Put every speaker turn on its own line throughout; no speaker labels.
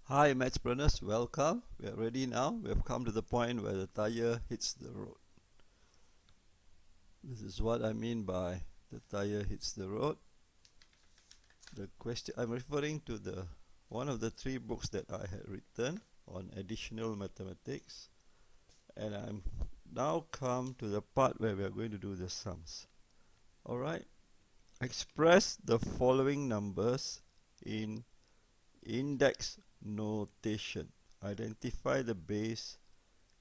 Hi MATHSPRENEURs, welcome. We are ready now. We have come to the point where the tire hits the road. This is what I mean by the tire hits the road. The question I'm referring to the one of the three books that I had written on additional mathematics, and I'm now come to the part where we are going to do the sums. Alright, express the following numbers in index notation. Identify the base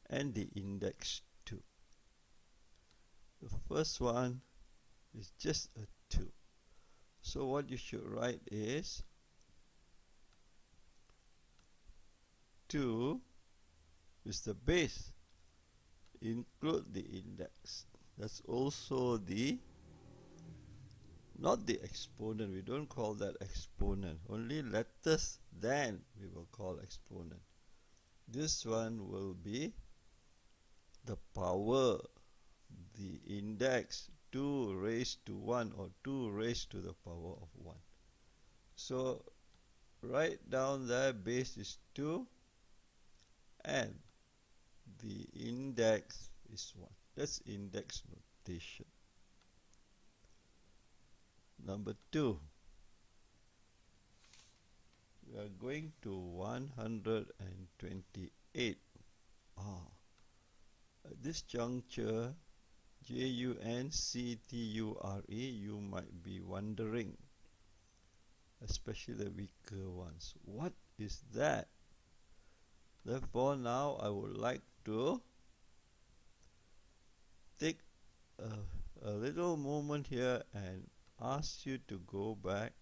and the index too. The first one is just a 2. So what you should write is 2 is the base. Include the index. That's also the not the exponent. We don't call that exponent. Only letters then we will call exponent. This one will be the power, the index 2 raised to 1 or 2 raised to the power of 1. So write down there base is 2 and the index is 1. That's index notation. Number 2, we are going to 128. At this juncture, Junceture, you might be wondering, especially the weaker ones, what is that? Therefore, now I would like to take a little moment here and ask you to go back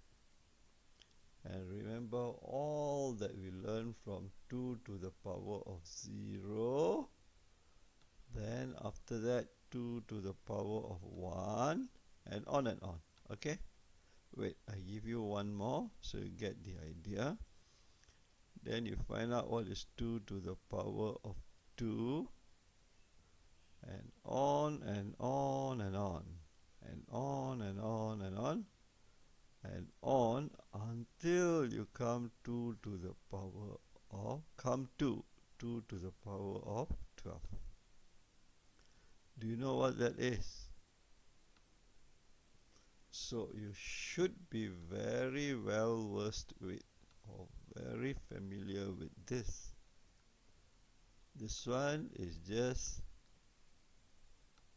and remember all that we learned from 2 to the power of 0. Then after that 2 to the power of 1 and on and on. Okay? Wait, I give you one more so you get the idea. Then you find out what is 2 to the power of 2 and on and on and on and on and on and on and on until you come 2 to the power of 2 to the power of 12. Do you know what that is? So you should be very well versed with or very familiar with this. This one is just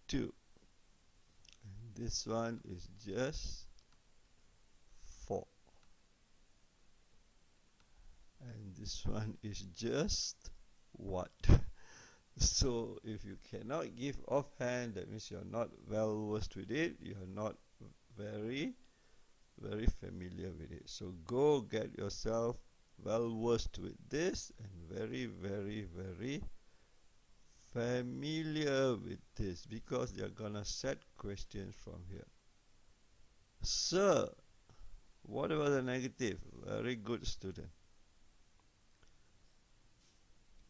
2. And this one is just 4. And this one is just what? So if you cannot give offhand, that means you're not well versed with it, you're not very familiar with it. So go get yourself well versed with this and very familiar with this, because they're gonna set questions from here. Sir, what about the negative? Very good student.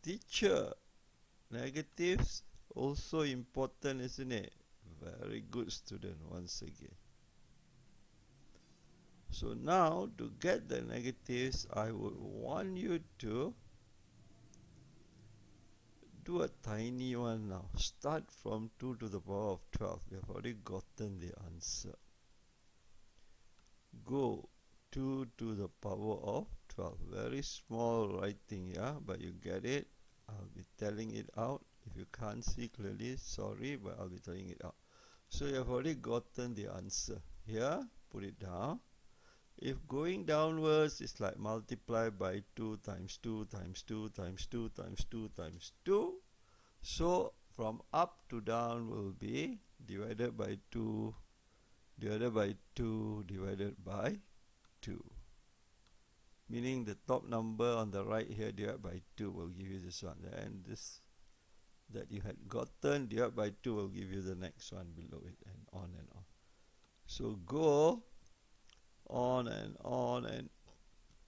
Teacher, negatives also important, isn't it? Very good student once again. So now to get the negatives, I would want you to do a tiny one now. Start from 2 to the power of 12. We have already gotten the answer. Go 2 to the power of 12. Very small writing, yeah, but you get it. I'll be telling it out. If you can't see clearly, sorry, but I'll be telling it out. So you have already gotten the answer. Here, put it down. If going downwards, it's like multiply by 2 times 2 times 2 times 2 times 2 times 2. So from up to down will be divided by 2, divided by 2, divided by 2. Meaning the top number on the right here divided by 2 will give you this one. And this that you had gotten divided by 2 will give you the next one below it, and on and on. So go on and on and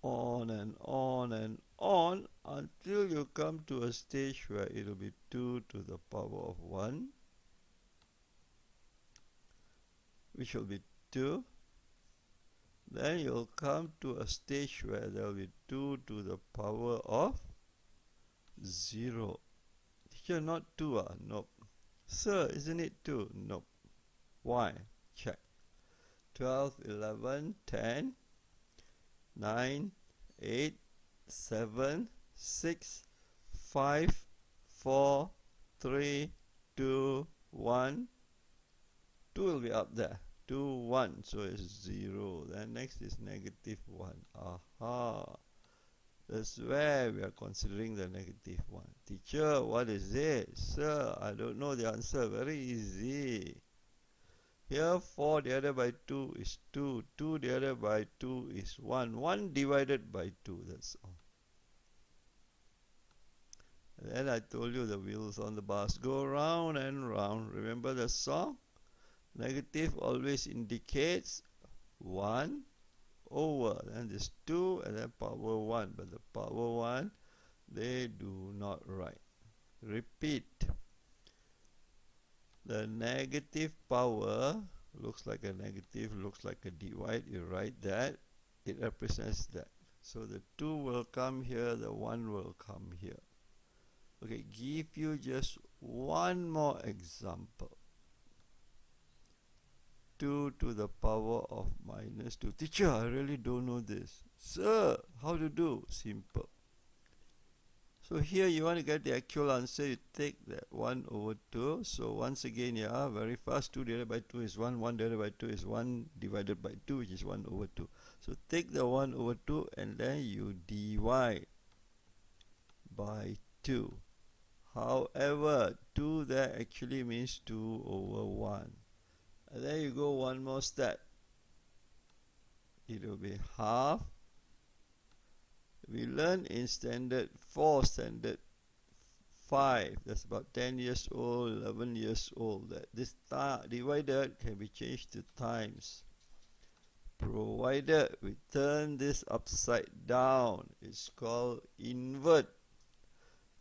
on and on and on until you come to a stage where it will be 2 to the power of 1, which will be 2, then you'll come to a stage where there will be 2 to the power of 0. Teacher, not 2 ah? Nope. Sir, isn't it 2? Nope. Why? Check. 12, 11, 10, 9, 8, 7, 6, 5, 4, 3, 2, 1. 2 will be up there. 2, 1, so it's 0. Then next is negative 1. Aha. That's where we are considering the negative 1. Teacher, what is it? Sir, I don't know the answer. Very easy. Here 4 divided by 2 is 2. 2 divided by 2 is 1. 1 divided by 2, that's all. And then I told you the wheels on the bus go round and round. Remember the song? Negative always indicates 1 over. Then there's 2 and then power 1. But the power 1, they do not write. Repeat. The negative power looks like a negative, looks like a divide. You write that. It represents that. So the 2 will come here, the 1 will come here. Okay, give you just one more example. 2 to the power of minus 2. Teacher, I really don't know this. Sir, how to do? Simple. So here you want to get the actual answer, you take that 1 over 2. So once again, yeah, very fast. 2 divided by 2 is 1. 1 divided by 2 is 1 divided by 2, which is 1 over 2. So take the 1 over 2 and then you divide by 2. However, 2 there actually means 2 over 1. And then you go one more step. It will be half. We learn in standard 4, standard 5. That's about 10 years old, 11 years old. That this divided can be changed to times. Provided we turn this upside down. It's called invert.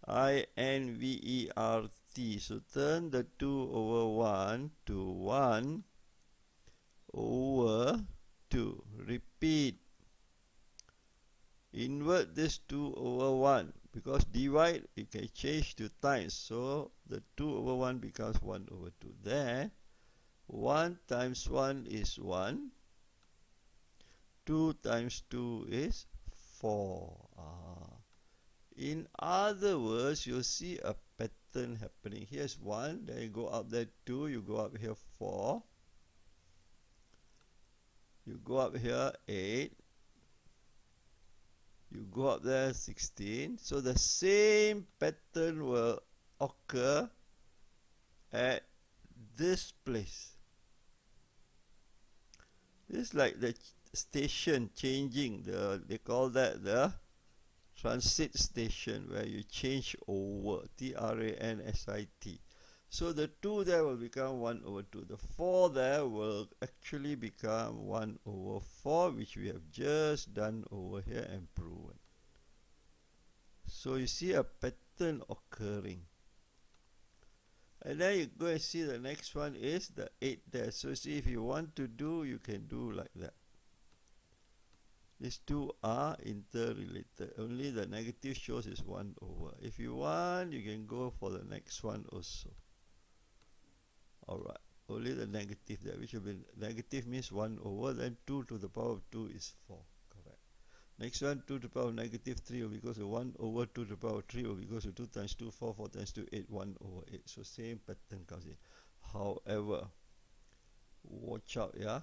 I-N-V-E-R-T. So turn the 2 over 1 to 1 over 2. Repeat. Invert this 2 over 1. Because divide, we can change to times. So the 2 over 1 becomes 1 over 2. Then 1 times 1 is 1. 2 times 2 is 4. In other words, you'll see a pattern happening. Here's 1, then you go up there 2, you go up here 4, you go up here 8, you go up there 16. So the same pattern will occur at this place. This is like the station changing. They call that the transit station, where you change over. T-R-A-N-S-I-T. So the 2 there will become 1 over 2. The 4 there will actually become 1 over 4, which we have just done over here and proven. So you see a pattern occurring. And then you go and see the next one is the 8 there. So see, if you want to do, you can do like that. These two are interrelated. Only the negative shows is 1 over. If you want, you can go for the next one also. Alright, only the negative there, which will be negative means 1 over, then 2 to the power of 2 is 4. Correct. Next one, 2 to the power of negative 3 will be equal to 1 over 2 to the power of 3 will be equal to 2 times 2, 4, 4 times 2, 8, 1 over 8. So same pattern comes in. However, watch out, yeah?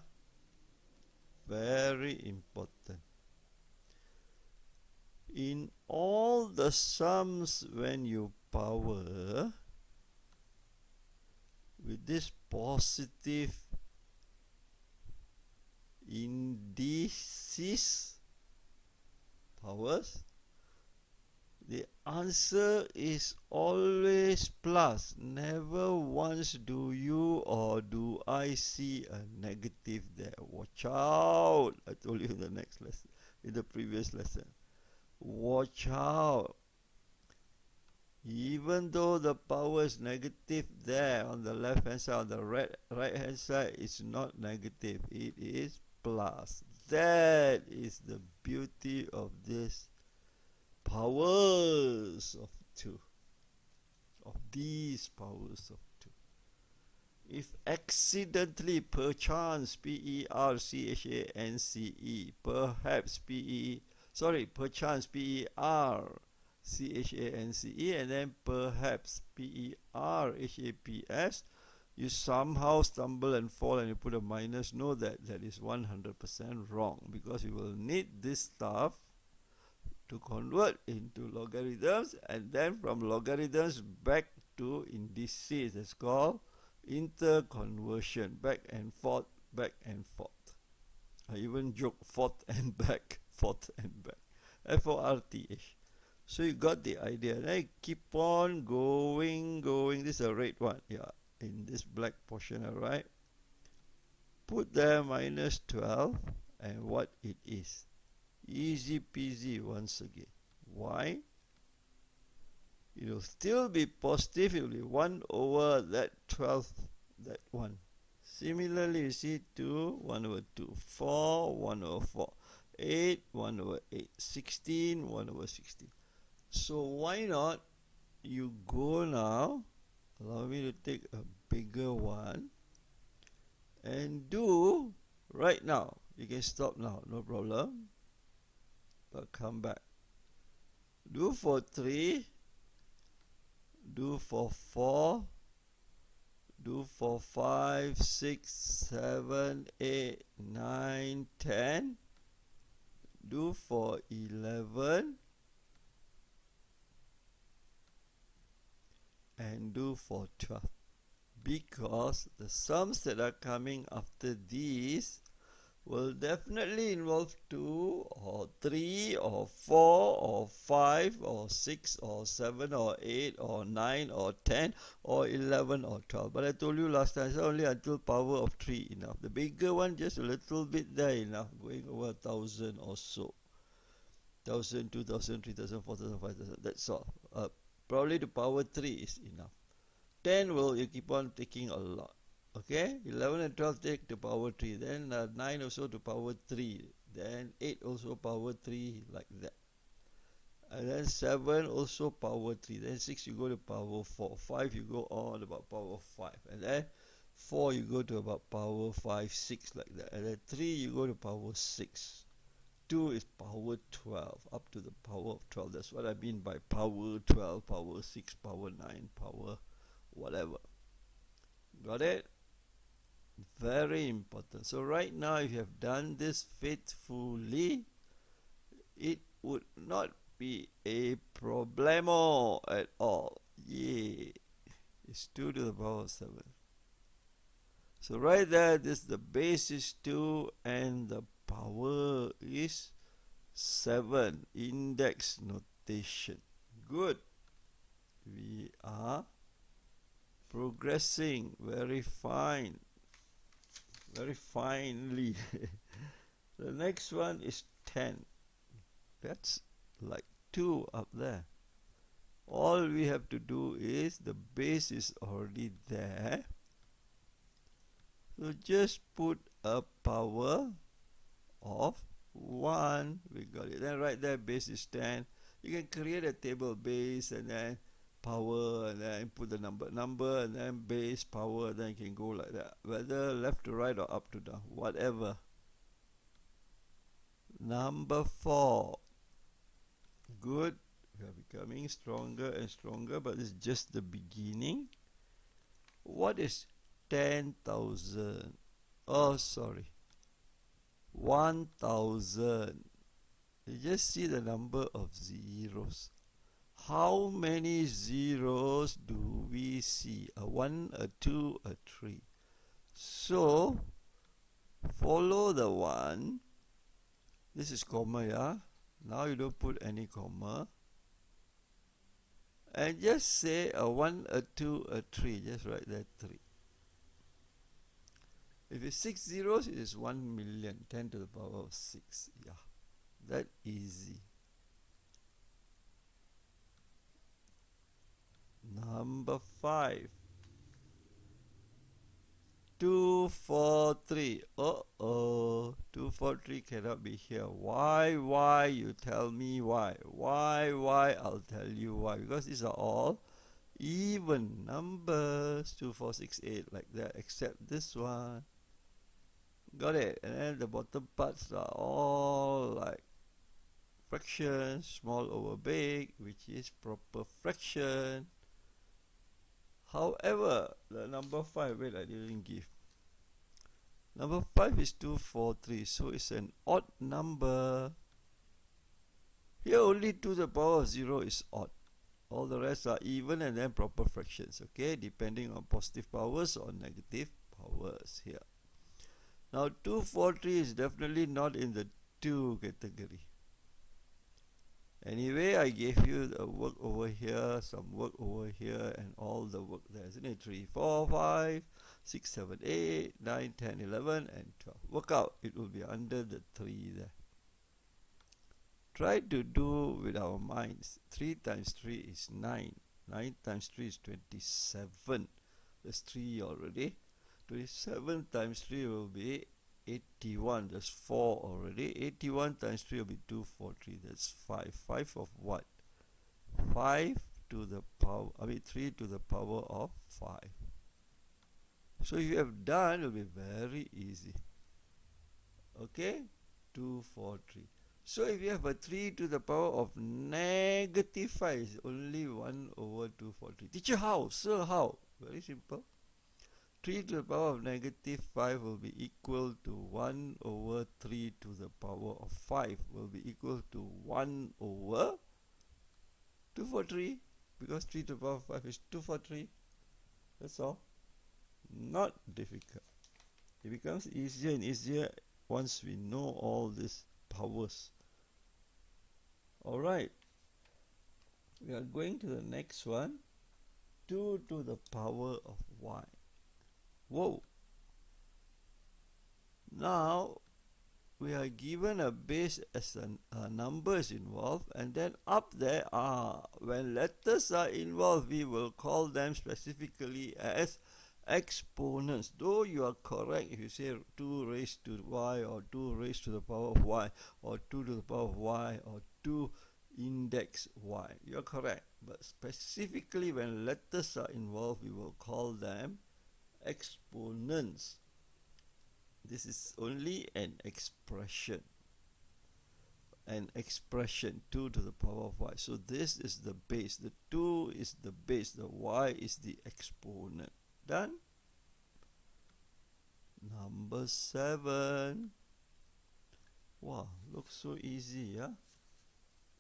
Very important. In all the sums when you power, with this positive indices powers, the answer is always plus. Never once do you or do I see a negative there. Watch out. I told you in the next lesson, in the previous lesson. Watch out. Even though the power is negative there on the left hand side, on the right hand side, it's not negative. It is plus. That is the beauty of this powers of 2. Of these powers of 2. If accidentally, perchance, P-E-R-C-H-A-N-C-E, perhaps, perchance, P-E-R-C-H-A-N-C-E, and then perhaps, P-E-R-H-A-P-S, you somehow stumble and fall and you put a minus, know that that is 100% wrong, because you will need this stuff to convert into logarithms, and then from logarithms back to indices. It's called interconversion, back and forth, back and forth. I even joke forth and back, forth and back, F-O-R-T-H. So you got the idea. Then you keep on going. This is a red one, yeah, in this black portion, alright. Put there minus 12 and what it is. Easy peasy once again. Why? It will still be positive. It will be 1 over that 12, that 1. Similarly, you see 2, 1 over 2, 4, 1 over 4, 8, 1 over 8, 16, 1 over 16. So why not you go now, allow me to take a bigger one, and do right now. You can stop now, no problem. But come back. Do for 3, do for 4, do for 5, 6, 7, 8, 9, 10, do for 11, and do for 12. Because the sums that are coming after these will definitely involve 2 or 3 or 4 or 5 or 6 or 7 or 8 or 9 or 10 or 11 or 12. But I told you last time, it's only until power of 3 enough. The bigger one, just a little bit there enough, going over 1,000 or so. 1,000, 2,000, 3,000, 4,000, 5,000, that's all. Probably the power 3 is enough. 10 will, you keep on taking a lot. Okay, 11 and 12 take to power 3, then 9 also to power 3, then 8 also power 3, like that. And then 7 also power 3, then 6 you go to power 4, 5 you go on about power 5, and then 4 you go to about power 5, 6, like that, and then 3 you go to power 6. 2 is power 12, up to the power of 12. That's what I mean by power 12, power 6, power 9, power whatever. Got it? Very important. So right now, if you have done this faithfully, it would not be a problemo at all. Yay! It's 2 to the power of 7. So right there, this the base is 2 and the power is 7. Index notation. Good. We are progressing very fine. Very finely. The next one is 10. That's like 2 up there. All we have to do is, the base is already there. So just put a power of 1. We got it. Then right there, base is 10. You can create a table, base, and then power, and then put the number, and then base, power, then you can go like that. Whether left to right or up to down, whatever. Number 4. Good. We are becoming stronger and stronger, but it's just the beginning. What is 10,000? Oh, sorry. 1,000. You just see the number of zeros. How many zeros do we see? A 1, a 2, a 3. So, follow the 1. This is comma, yeah? Now you don't put any comma. And just say a 1, a 2, a 3. Just write there 3. If it's 6 zeros, it is 1,000,000. 10 to the power of 6. Yeah, that easy. Number 5. 2 243. Uh-oh. 243 cannot be here. Why? You tell me why. Why? I'll tell you why. Because these are all even numbers. 2, 4, 6, 8, like that, except this one. Got it? And then the bottom parts are all like fractions, small over big, which is proper fraction. However, the number 5, wait, I didn't give. Number 5 is 243, so it's an odd number. Here only 2 to the power of 0 is odd. All the rest are even and then proper fractions, okay, depending on positive powers or negative powers here. Now 243 is definitely not in the 2 category. Anyway, I gave you the work over here, some work over here, and all the work there, isn't it? 3, 4, 5, 6, 7, 8, 9, 10, 11, and 12. Work out, it will be under the 3 there. Try to do with our minds. 3 times 3 is 9. 9 times 3 is 27. There's 3 already. 27 times 3 will be 81. There's 4 already. 81 times 3 will be 243. That's 5. 5 of what? 5 to the power, 3 to the power of 5. So if you have done, it will be very easy. Okay? 243. So if you have a 3 to the power of negative 5, it's only 1 over 243. Teacher, how? Sir, how? Very simple. 3 to the power of negative 5 will be equal to 1 over 3 to the power of 5 will be equal to 1 over 243, because 3 to the power of 5 is 243. That's all. Not difficult. It becomes easier and easier once we know all these powers. Alright, we are going to the next one. 2 to the power of y. Whoa! Now we are given a base as a number is involved, and then up there when letters are involved, we will call them specifically as exponents. Though you are correct if you say 2 raised to y, or 2 raised to the power of y, or 2 to the power of y, or 2 index y. You are correct, but specifically when letters are involved, we will call them exponents. This is only an expression. 2 to the power of y. So this is the base. The 2 is the base. The y is the exponent. Done? Number 7. Wow, looks so easy, yeah?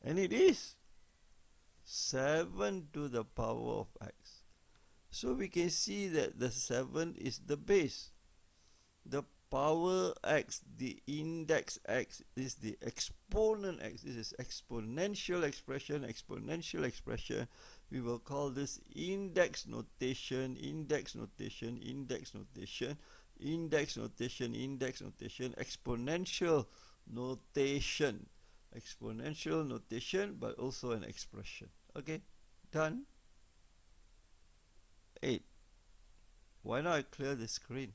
And it is. 7 to the power of x. So we can see that the 7 is the base. The power x, the index x, is the exponent x. This is exponential expression, exponential expression. We will call this index notation, index notation, index notation, index notation, index notation, exponential notation. Exponential notation, but also an expression. Okay, done. 8. Why not I clear the screen?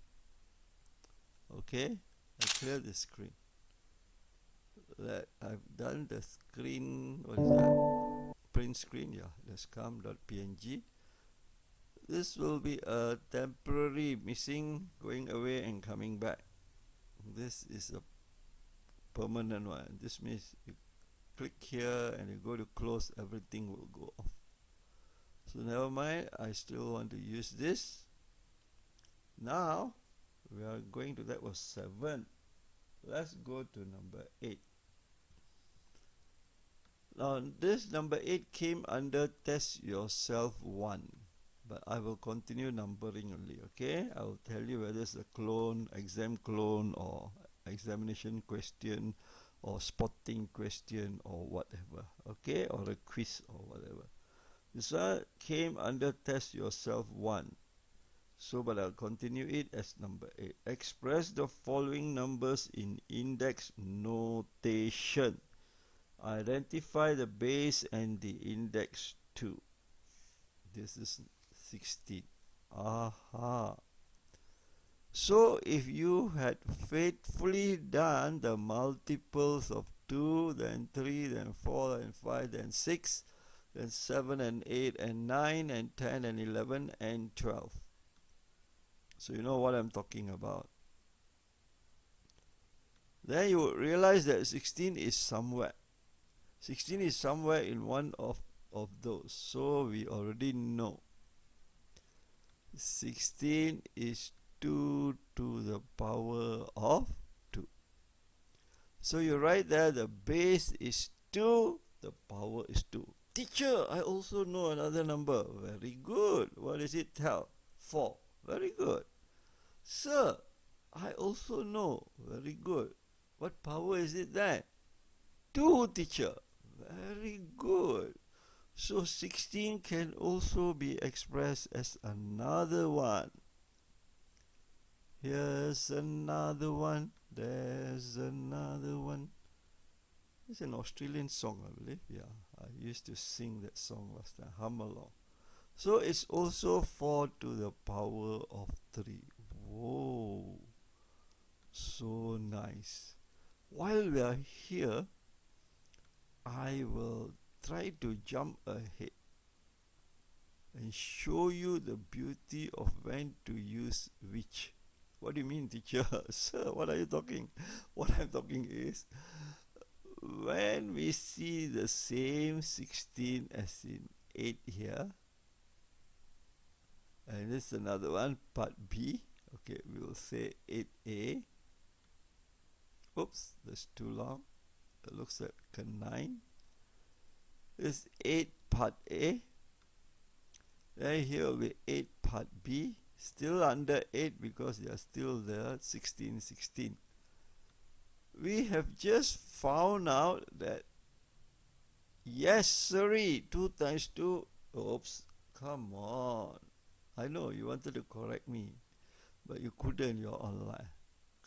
Okay, I clear the screen. I've done the screen, what is that? Print screen, yeah, let's come.png. This will be a temporary missing, going away and coming back. This is a permanent one. This means you click here and you go to close, everything will go off. So never mind, I still want to use this. Now we are going to, that was 7. Let's go to number 8. Now this number 8 came under test yourself 1, but I will continue numbering only. Okay, I will tell you whether it's a clone, exam clone, or examination question, or spotting question, or whatever. Okay, or a quiz or whatever. This one came under test yourself 1. So, but I'll continue it as number 8. Express the following numbers in index notation. Identify the base and the index 2. This is 16. Aha. So if you had faithfully done the multiples of 2, then 3, then 4, then 5, then 6, then 7 and 8 and 9 and 10 and 11 and 12. So you know what I'm talking about. Then you would realize that 16 is somewhere. 16 is somewhere in one of those. So we already know 16 is 2 to the power of 2. So you write there the base is 2, the power is 2. Teacher, I also know another number. Very good. What does it tell? 4. Very good. Sir, I also know. Very good. What power is it then? 2, teacher. Very good. So 16 can also be expressed as another one. Here's another one. There's another one. It's an Australian song, I believe. Yeah, I used to sing that song last time. Hum along. So it's also 4 to the power of 3. Whoa. So nice. While we are here, I will try to jump ahead and show you the beauty of when to use which. What do you mean, teacher? Sir, what are you talking? What I'm talking is, when we see the same 16 as in 8 here, and this is another one, part B. Okay, we will say 8A. Oops, that's too long. It looks like a 9. This is 8 part A. Then here will be 8 part B. Still under 8 because they are still there, 16, 16. We have just found out that, yes, sorry, 2 times 2. Oops, come on. I know you wanted to correct me, but you couldn't, you're online.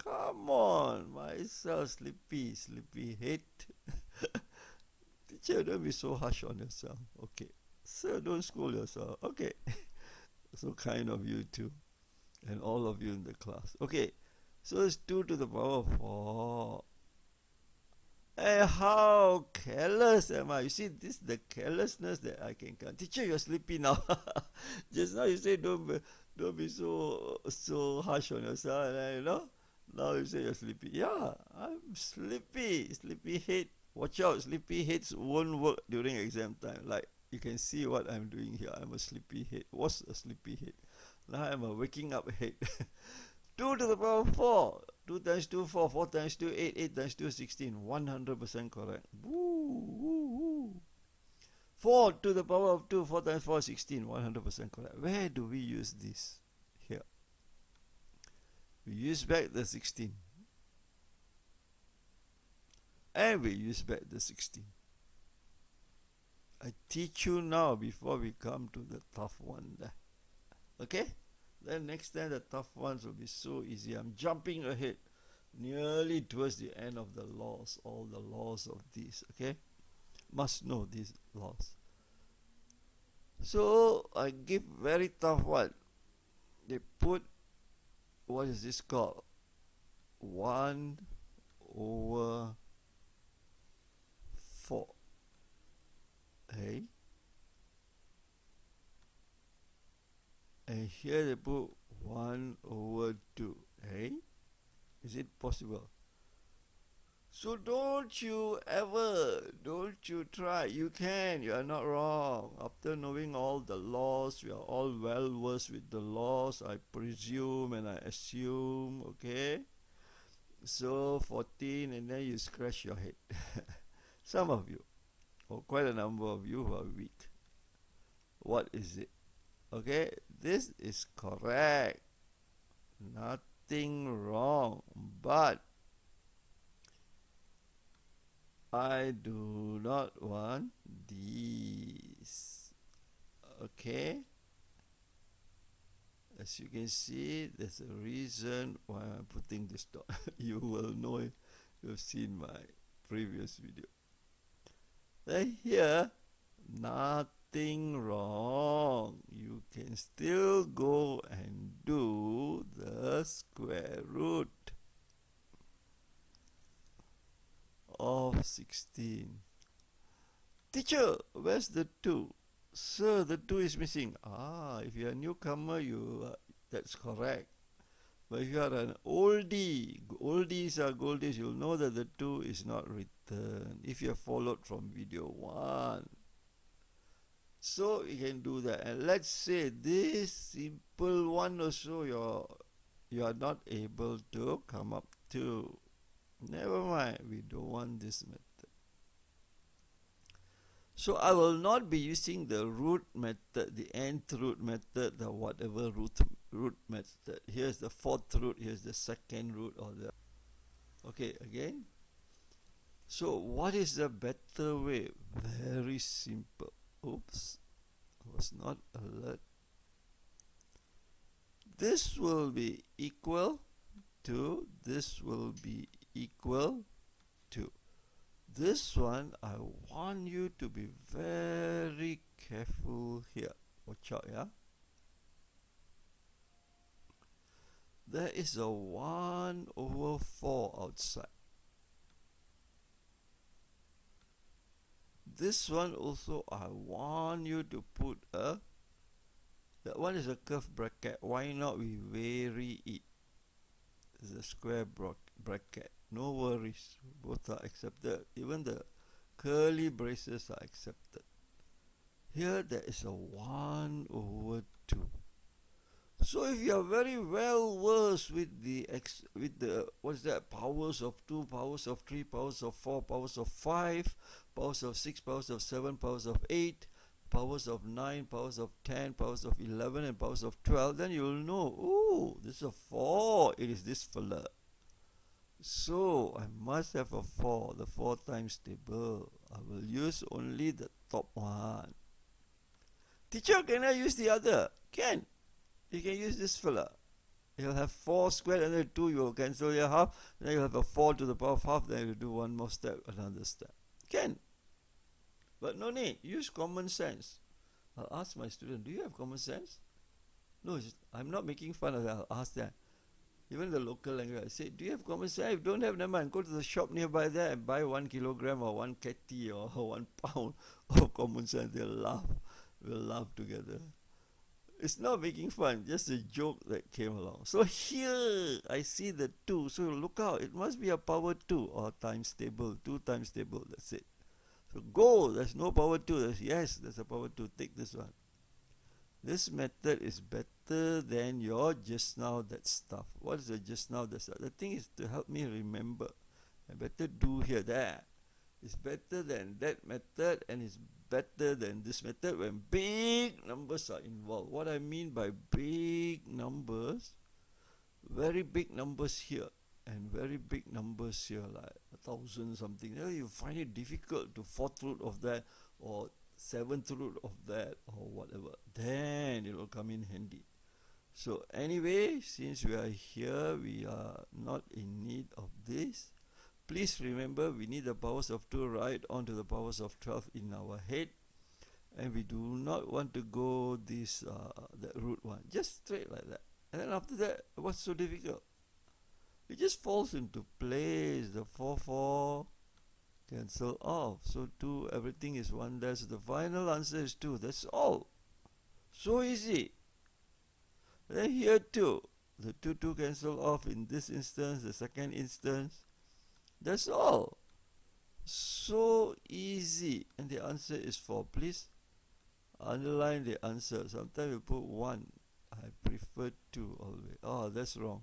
Come on, myself, sleepy head. Teacher, don't be so harsh on yourself. Okay. Sir, don't scold yourself. Okay. So kind of you too. And all of you in the class. Okay. So it's 2 to the power of 4. Hey, how careless am I? You see, this is the carelessness that I can count. Teacher, you're sleepy now. Just now you say don't be so harsh on yourself, and then, you know, now you say you're sleepy. Yeah, I'm sleepy. Sleepy head. Watch out, sleepy heads won't work during exam time. Like you can see what I'm doing here. I'm a sleepy head. Was a sleepy head. Now I'm a waking up head. 2 to the power of 4. 2 times 2, 4. 4 times 2, 8. 8 times 2, 16. 100% correct. Woo, woo, woo. 4 to the power of 2. 4 times 4, 16. 100% correct. Where do we use this? Here. We use back the 16. And we use back the 16. I teach you now before we come to the tough one there. Okay? Then next time the tough ones will be so easy. I'm jumping ahead nearly towards the end of the laws, all the laws of these, okay? Must know these laws. So I give very tough one. They put, what is this called? 1 over 4. Hey? And here they put 1 over 2. Hey? Is it possible? So don't you try. You can. You are not wrong. After knowing all the laws, we are all well versed with the laws, I presume and I assume, okay? So 14, and then you scratch your head. Some of you, or quite a number of you who are weak. What is it? Okay, this is correct. Nothing wrong. But I do not want these. Okay? As you can see, there's a reason why I'm putting this dot. You will know it. You've seen my previous video. Then here, nothing nothing wrong. You can still go and do the square root of 16. Teacher, where's the 2? Sir, the 2 is missing. If you're a newcomer, that's correct. But if you are an oldie, oldies are goldies, you'll know that the 2 is not written if you have followed from video 1. So you can do that. And let's say this simple one also you are not able to come up to. Never mind, we don't want this method. So I will not be using the root method, the nth root method, the whatever root method. Here's the 4th root, here's the 2nd root, or the... Okay, again. So what is the better way? Very simple. Oops, I was not alert. This will be equal to, this will be equal to. This one, I want you to be very careful here. Watch out, yeah? There is a 1/4 outside. This one also, I want you to put that one is a curved bracket. Why not we vary it? It's a square bracket. No worries, both are accepted. Even the curly braces are accepted. Here there is a 1/2. So if you are very well versed with the what's that, powers of 2, powers of 3, powers of 4, powers of 5, powers of 6, powers of 7, powers of 8, powers of 9, powers of 10, powers of 11, and powers of 12, then you will know, oh, this is a 4, it is this fella. So I must have a 4, the 4 times table. I will use only the top one. Teacher, can I use the other? Can. You can use this fella. You'll have 4 squared and then 2, you will cancel your half. Then you'll have a 4 to the power of half. Then you do one more step, another step. Can. But no need. Use common sense. I'll ask my student, do you have common sense? No, I'm not making fun of that. I'll ask them. Even the local language, I say, do you have common sense? If you don't have, never mind. Go to the shop nearby there and buy 1 kilogram or 1 kg or 1 pound of common sense. They'll laugh. We'll laugh together. It's not making fun, just a joke that came along. So here, I see the 2. So look out, it must be a power 2 or times table. 2 times table, that's it. So go, there's no power 2. Yes, there's a power 2. Take this one. This method is better than your just now that stuff. What is the just now that stuff? The thing is to help me remember. I better do here, there. It's better than that method, and it's better than this method when big numbers are involved. What I mean by big numbers, very big numbers here and very big numbers here, like 1,000 something. You find it difficult to 4th root of that or 7th root of that or whatever. Then it will come in handy. So anyway, since we are here, we are not in need of this. Please remember, we need the powers of 2 right onto the powers of 12 in our head. And we do not want to go this the root one. Just straight like that. And then after that, what's so difficult? It just falls into place. The 4, 4 cancel off. So 2, everything is 1 dash. The final answer is 2. That's all. So easy. Then here too. The 2, 2 cancel off in this instance, the second instance. That's all. So easy. And the answer is 4. Please underline the answer. Sometimes you put 1. I prefer 2 always. Oh, that's wrong.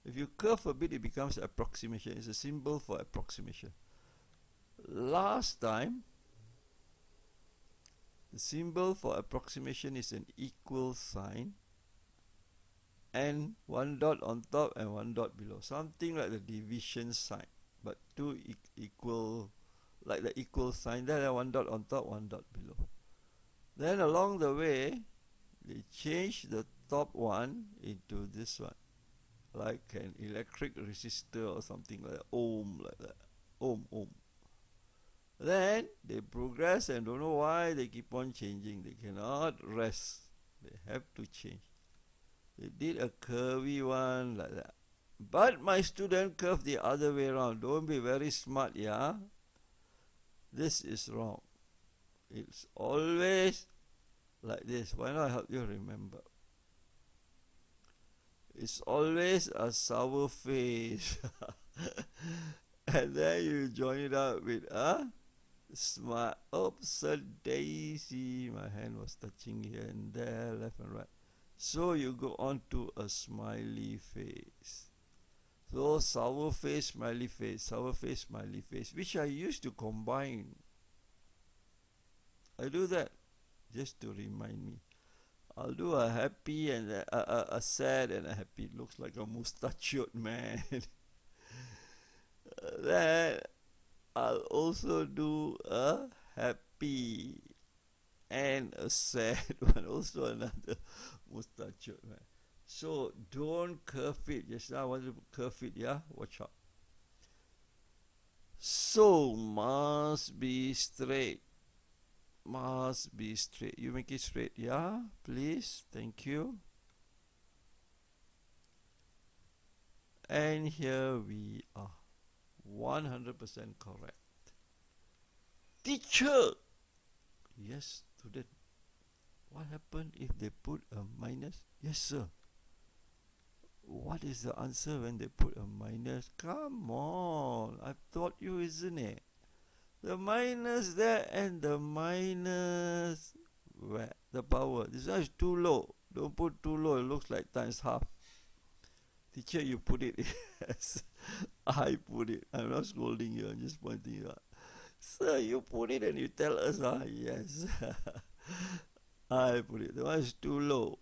If you curve a bit, it becomes approximation. It's a symbol for approximation. Last time, the symbol for approximation is an equal sign and 1 dot on top and 1 dot below. Something like the division sign. But 2 equal, like the equal sign, then 1 dot on top, 1 dot below. Then along the way, they change the top one into this one, like an electric resistor or something like that, ohm, like that, ohm. Then they progress and don't know why they keep on changing. They cannot rest. They have to change. They did a curvy one like that. But my student curved the other way around. Don't be very smart, yeah? This is wrong. It's always like this. Why not help you remember? It's always a sour face. And then you join it up with a smart. Oops, a daisy. My hand was touching here and there, left and right. So you go on to a smiley face. So sour face, smiley face, sour face, smiley face, which I used to combine. I do that just to remind me. I'll do a happy and a sad and a happy. It looks like a mustachioed man. Then I'll also do a happy and a sad one. Also another mustachioed man. So don't curve it. Just now I wanted to curve it, yeah? Watch out. So must be straight. Must be straight. You make it straight, yeah? Please. Thank you. And here we are. 100% correct. Teacher! Yes, student. What happened if they put a minus? Yes, sir. What is the answer when they put a minus? Come on. I've taught you, isn't it? The minus there and the minus where? The power. This one is too low. Don't put too low. It looks like times half. Teacher, you put it. Yes. I put it. I'm not scolding you. I'm just pointing out. Sir, you put it and you tell us. Yes. I put it. The one is too low.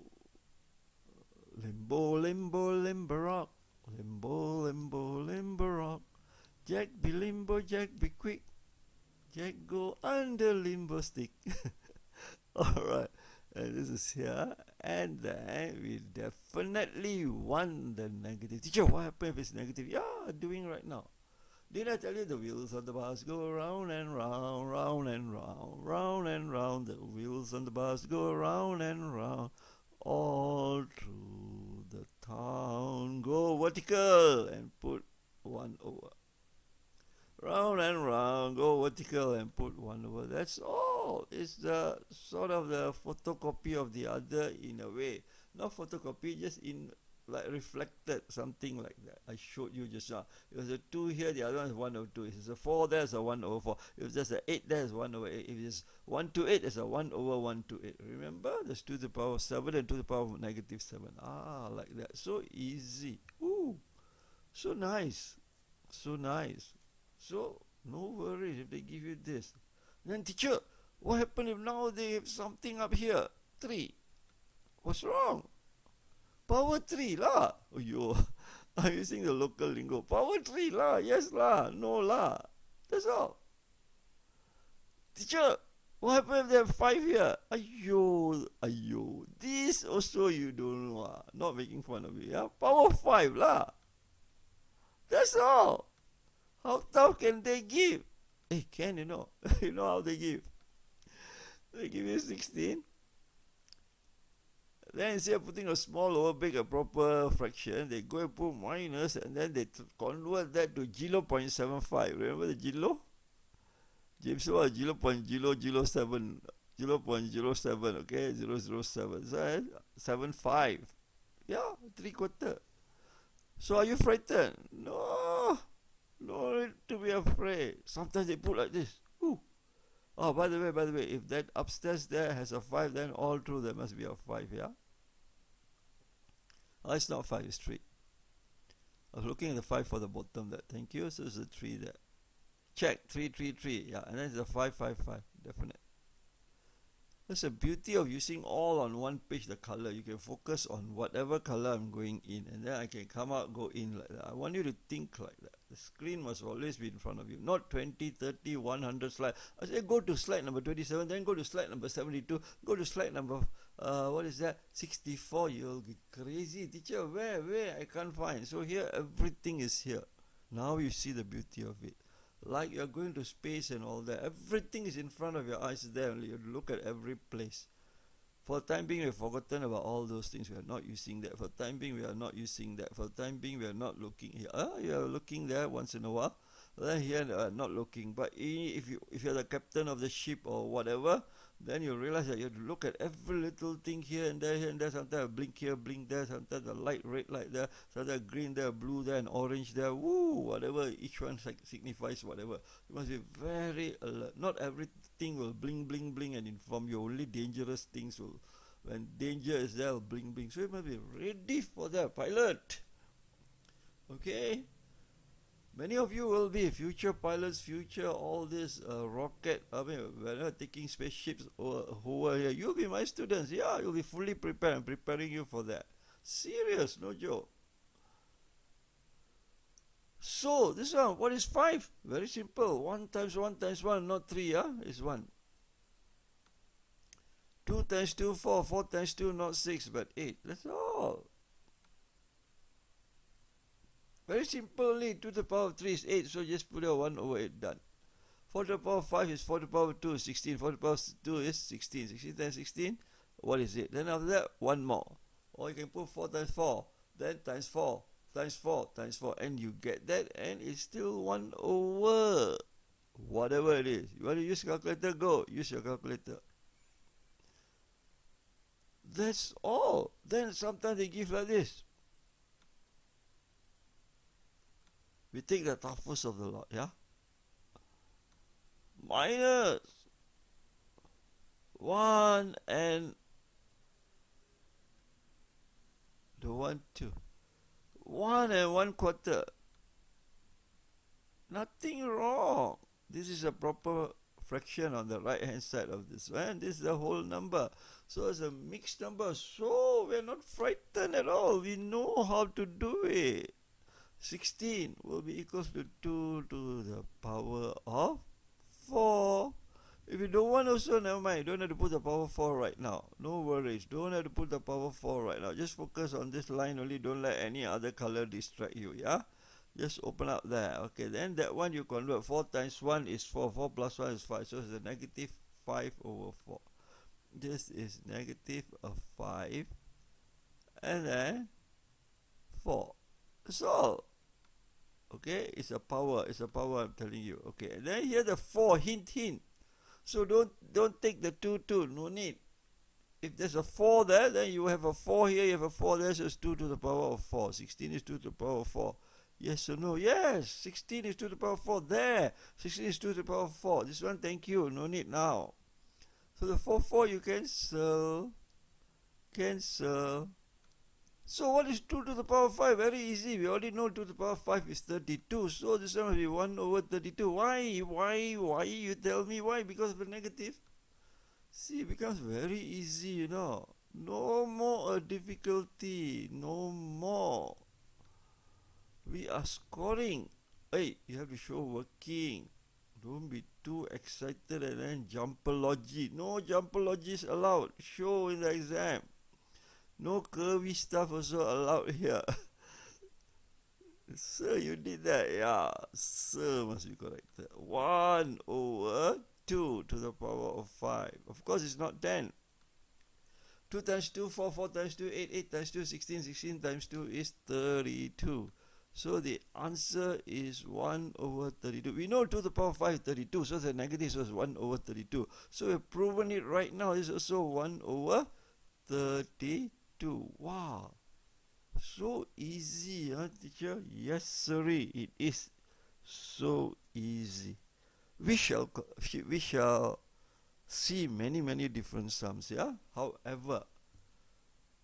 Limbo, limbo, limbo rock. Limbo, limbo, limbo rock. Jack be limbo, Jack be quick. Jack go under limbo stick. Alright. And this is here. And then we definitely want the negative. Teacher, what happens if it's negative? Yeah, doing right now. Did I tell you the wheels of the bus go round and round, round and round, round and round? The wheels on the bus go round and round, all through the town. Go vertical and put 1 over. Round and round, go vertical and put 1 over. That's all. It's the sort of the photocopy of the other in a way. Not photocopy, just in like reflected, something like that. I showed you just now. If there's a 2 here, the other one is 1 over 2. If there's a 4 there, it's a 1 over 4. If there's a 8 there, it's 1 over 8. If there's 1 to 8, it's a 1 over 1 to 8. Remember? There's 2 to the power of 7 and 2 to the power of negative 7. Like that. So easy. Ooh. So nice. So nice. So, no worries if they give you this. Then, teacher, what happened if now they have something up here? 3. What's wrong? Power 3 lah. Oh, yo. I'm using the local lingo. Power 3 lah. Yes lah. No lah. That's all. Teacher, what happened if they have 5 here? Ayo. Ayo. This also you don't know. Not making fun of you. Yeah? Power 5 lah. That's all. How tough can they give? Hey, can you know? You know how they give? They give you 16. Then instead of putting a small over big, a proper fraction, they go and put minus and then they convert that to 0.75. Remember the Gilo? James was 0.007. 0.07, okay? 007. So 75. Yeah, 3/4. So are you frightened? No. No need to be afraid. Sometimes they put like this. Ooh. Oh, by the way, if that upstairs there has a 5, then all through there must be a 5, yeah? Oh, it's not 5, it's 3. I was looking at the 5 for the bottom there. Thank you. So it's a 3 there. Check. 3, 3, 3. Yeah, and then it's a 5, 5, 5. Definite. That's the beauty of using all on one page, the color. You can focus on whatever color I'm going in, and then I can come out, go in like that. I want you to think like that. The screen must always be in front of you, not 20, 30, 100 slides. I say go to slide number 27, then go to slide number 72, go to slide number, 64. You'll get crazy. Teacher, where? I can't find. So here, everything is here. Now you see the beauty of it. like you're going to space and all that. Everything is in front of your eyes there, and you look at every place. For the time being, we've forgotten about all those things. We are not using that. For the time being, we are not using that. For the time being, we are not looking here. You are looking there once in a while. Then here, not looking. But if you're the captain of the ship or whatever, then you realize that you have to look at every little thing here and there, here and there. Sometimes a blink here, blink there. Sometimes a light, red light there. Sometimes green there, blue there, and orange there. Woo! Whatever each one signifies, whatever. You must be very alert. Not everything will bling, bling, bling and inform you. Only dangerous things will. When danger is there, will bling, bling. So you must be ready for that, pilot. Okay? Many of you will be future pilots, future all this rocket. I mean, whenever taking spaceships over here, you'll be my students. Yeah, you'll be fully prepared. I'm preparing you for that. Serious, no joke. So, this one, what is 5? Very simple. 1 times 1 times 1, not 3, is 1. 2 times 2, 4. 4 times 2, not 6, but 8. That's all. Very simply, 2 to the power of 3 is 8, so just put a 1 over 8, done. 4 to the power of 5 is 4 to the power of 2, 16. 4 to the power of 2 is 16. 16 times 16, what is it? Then after that, 1 more. Or you can put 4 times 4, then times 4, times 4, times 4, and you get that, and it's still 1 over whatever it is. You want to use calculator, go, use your calculator. That's all. Then sometimes they give like this. We take the toughest of the lot, yeah? Minus 1 and the 1, 2. 1 and 1/4. Nothing wrong. This is a proper fraction on the right hand side of this one. This is the whole number. So it's a mixed number. So we're not frightened at all. We know how to do it. 16 will be equals to 2 to the power of 4. If you don't want also, never mind. You don't have to put the power 4 right now. No worries. Don't have to put the power 4 right now. Just focus on this line only. Don't let any other color distract you, yeah? Just open up there. Okay, then that one you convert. 4 times 1 is 4. 4 plus 1 is 5. So it's a negative 5 over 4. This is negative 5. And then 4. That's all. Okay, it's a power. It's a power, I'm telling you. Okay, and then here the 4, hint, hint. So don't take the 2, 2. No need. If there's a 4 there, then you have a 4 here, you have a 4 there, so it's 2 to the power of 4. 16 is 2 to the power of 4. Yes or no? Yes. 16 is 2 to the power of 4. There. 16 is 2 to the power of 4. This one, thank you. No need now. So the 4, 4 you cancel. Cancel. So what is 2 to the power of 5? Very easy. We already know 2 to the power of 5 is 32. So this one will be 1 over 32. Why? Why? You tell me why? Because of the negative? See, it becomes very easy, you know. No more a difficulty. No more. We are scoring. Hey, you have to show working. Don't be too excited and then jumpology. No jumpologies allowed. Show in the exam. No curvy stuff also allowed here. Sir, you did that. Yeah, sir must be corrected. 1 over 2 to the power of 5. Of course, it's not 10. 2 times 2, 4, 4 times 2, 8, 8 times 2, 16, 16 times 2 is 32. So the answer is 1 over 32. We know 2 to the power of 5 is 32, so the negative was 1 over 32. So we've proven it right now. It's also 1 over 32. Wow. So easy, huh, teacher? Yes, sirree. It is so easy. We shall see many different sums, yeah? However,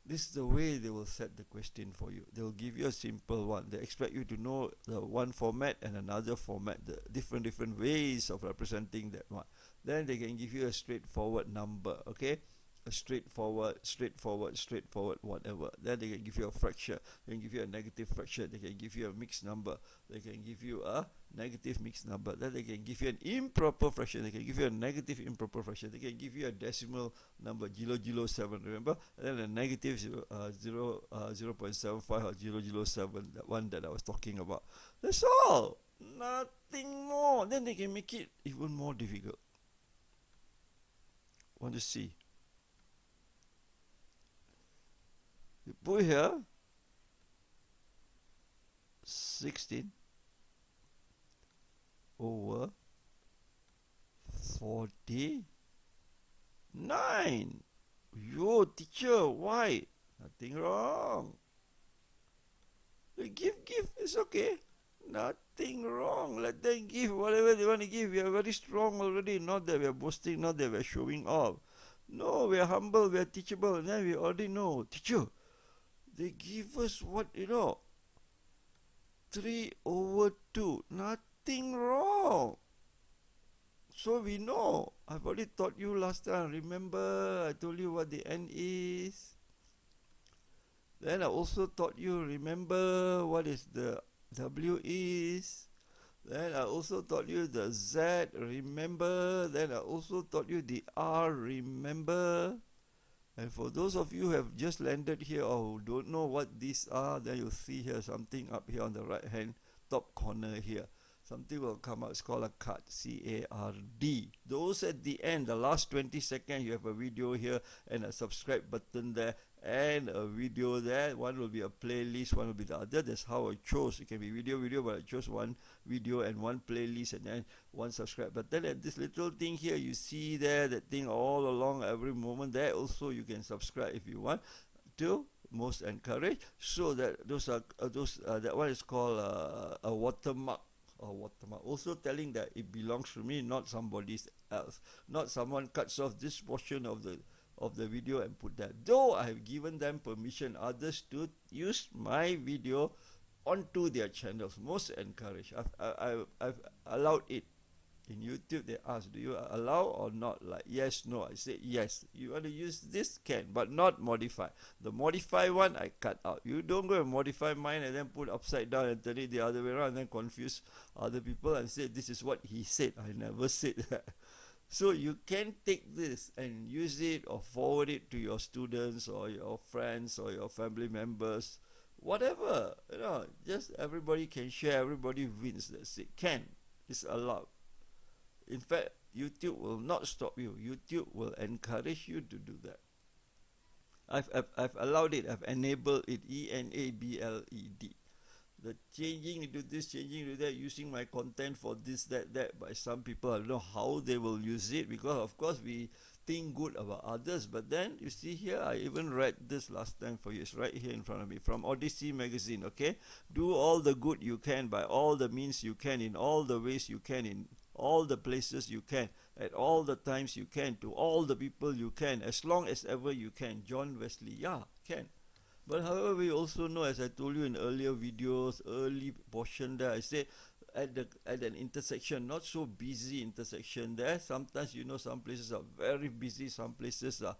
this is the way they will set the question for you. They will give you a simple one. They expect you to know the one format and another format, the different ways of representing that one. Then they can give you a straightforward number, okay? A straightforward, whatever. Then they can give you a fraction. They can give you a negative fraction. They can give you a mixed number. They can give you a negative mixed number. Then they can give you an improper fraction. They can give you a negative improper fraction. They can give you a decimal number, 0.07, remember? And then a negative 0.75 or 0.07, that one that I was talking about. That's all. Nothing more. Then they can make it even more difficult. Want to see? You put here 16 over 49. Yo, teacher, why? Nothing wrong. Give, it's okay. Nothing wrong. Let them give whatever they want to give. We are very strong already. Not that we are boasting, not that we are showing off. No, we are humble, we are teachable. And then we already know, teacher, they give us what, 3 over 2. Nothing wrong. So we know. I've already taught you last time. Remember, I told you what the N is. Then I also taught you, remember what is the W is. Then I also taught you the Z, remember. Then I also taught you the R, remember. And for those of you who have just landed here or who don't know what these are, then you'll see here something up here on the right hand top corner here. Something will come out. It's called a card, C-A-R-D. Those at the end, the last 20 seconds, you have a video here and a subscribe button there and a video there. One will be a playlist, one will be the other. That's how I chose. It can be video, but I chose one video and one playlist and then one subscribe button. And this little thing here, you see there, that thing all along every moment there. Also, you can subscribe if you want to. Most encouraged. So that that one is called a watermark. Or watermark. Also telling that it belongs to me, not somebody else. Not someone cuts off this portion of the video and put that. Though I have given them permission, others to use my video onto their channels. Most encouraged. I've allowed it. In YouTube, they ask, do you allow or not? Like, yes, no. I said, yes. You want to use this? Can, but not modify. The modify one, I cut out. You don't go and modify mine and then put upside down and turn it the other way around and then confuse other people and say, this is what he said. I never said that. So you can take this and use it or forward it to your students or your friends or your family members. Whatever. Just everybody can share. Everybody wins. That's it. Can. It's allowed. In fact, YouTube will not stop you. YouTube will encourage you to do that. I've allowed it. I've enabled it. E-N-A-B-L-E-D. The changing into this, changing into that, using my content for this, that. By some people, I don't know how they will use it because, of course, we think good about others. But then, you see here, I even read this last time for you. It's right here in front of me from Odyssey magazine, okay? Do all the good you can by all the means you can, in all the ways you can, in all the places you can, at all the times you can, to all the people you can, as long as ever you can. John Wesley, yeah, can. But however, we also know, as I told you in earlier videos, early portion there, I say at an intersection, not so busy intersection there. Sometimes, some places are very busy, some places are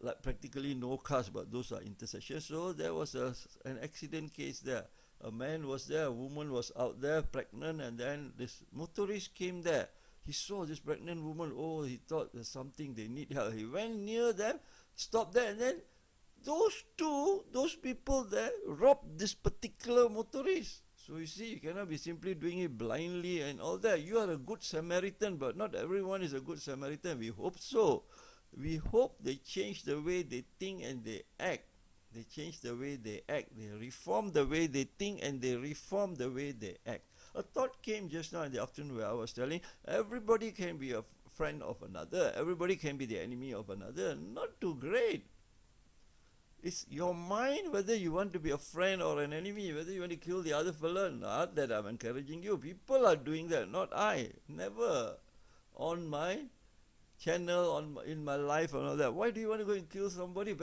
like practically no cars, but those are intersections. So there was an accident case there. A man was there, a woman was out there, pregnant, and then this motorist came there. He saw this pregnant woman. Oh, he thought there's something, they need help. He went near them, stopped there, and then those people there robbed this particular motorist. So you see, you cannot be simply doing it blindly and all that. You are a good Samaritan, but not everyone is a good Samaritan. We hope so. We hope they change the way they think and they act. They change the way they act. They reform the way they think and they reform the way they act. A thought came just now in the afternoon where I was telling, everybody can be a friend of another. Everybody can be the enemy of another. Not too great. It's your mind whether you want to be a friend or an enemy, whether you want to kill the other fella. Not that I'm encouraging you. People are doing that, not I. Never. On my channel, in my life and all that. Why do you want to go and kill somebody?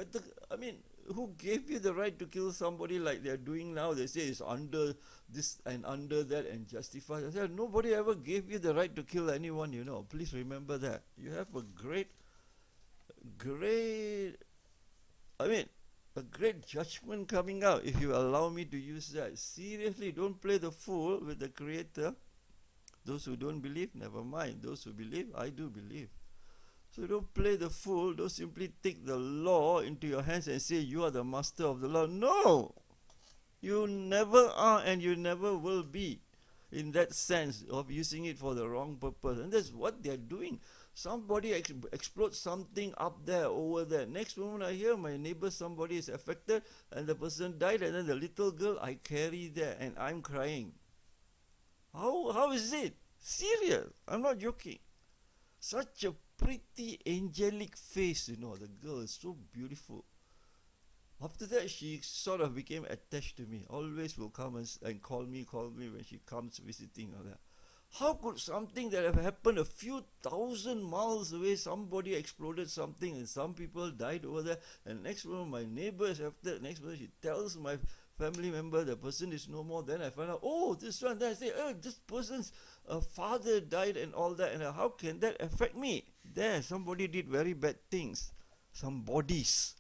Who gave you the right to kill somebody like they're doing now? They say it's under this and under that and justify. I said, nobody ever gave you the right to kill anyone, Please remember that. You have a great judgment coming out if you allow me to use that. Seriously, don't play the fool with the Creator. Those who don't believe, never mind. Those who believe, I do believe. So don't play the fool. Don't simply take the law into your hands and say you are the master of the law. No! You never are and you never will be. in that sense of using it for the wrong purpose. And that's what they're doing. Somebody explodes something up there, over there. Next moment I hear my neighbor, somebody is affected and the person died, and then the little girl I carry there and I'm crying. How is it? Serious. I'm not joking. Such a pretty angelic face, you know. The girl is so beautiful. After that, she sort of became attached to me. Always will come and call me when she comes visiting or that. How could something that have happened a few thousand miles away, somebody exploded something and some people died over there, and next moment my neighbor is after, next moment she tells my family member the person is no more, then I find out, oh, this one, then I say, oh, this person's father died and all that, and how can that affect me? There, somebody did very bad things. Some bodies.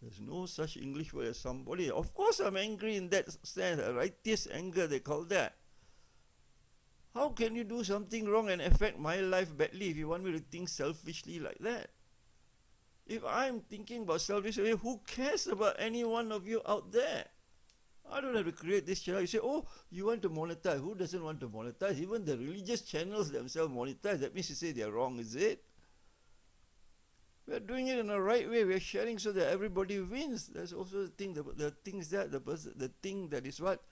There's no such English word as somebody. Of course I'm angry in that sense, a righteous anger they call that. How can you do something wrong and affect my life badly if you want me to think selfishly like that? If I'm thinking about selfishly, who cares about any one of you out there? I don't have to create this channel. You say, oh, you want to monetize. Who doesn't want to monetize? Even the religious channels themselves monetize. That means you say they're wrong, is it? We're doing it in the right way. We're sharing so that everybody wins. There's also the thing, the things that the thing that is what?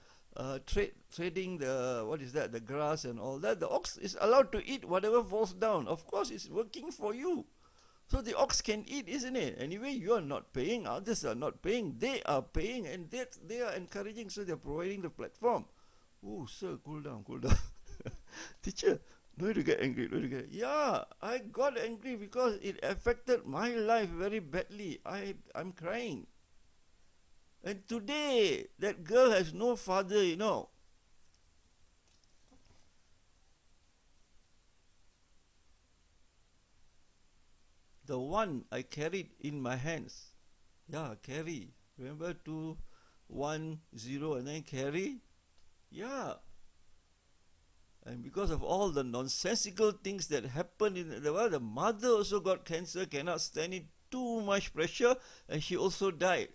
Trading the, what is that, the grass and all that. The ox is allowed to eat whatever falls down. Of course, it's working for you. So the ox can eat, isn't it? Anyway, you are not paying, others are not paying. They are paying, and they are encouraging, so they're providing the platform. Oh, sir, cool down, cool down. Teacher, no need to get angry, no need to get... Yeah, I got angry because it affected my life very badly. I'm crying. And today, that girl has no father, you know. The one I carried in my hands. Yeah, carry. Remember 2, 1, 0 and then carry? Yeah. And because of all the nonsensical things that happened in the world, the mother also got cancer, cannot stand it, too much pressure, and she also died.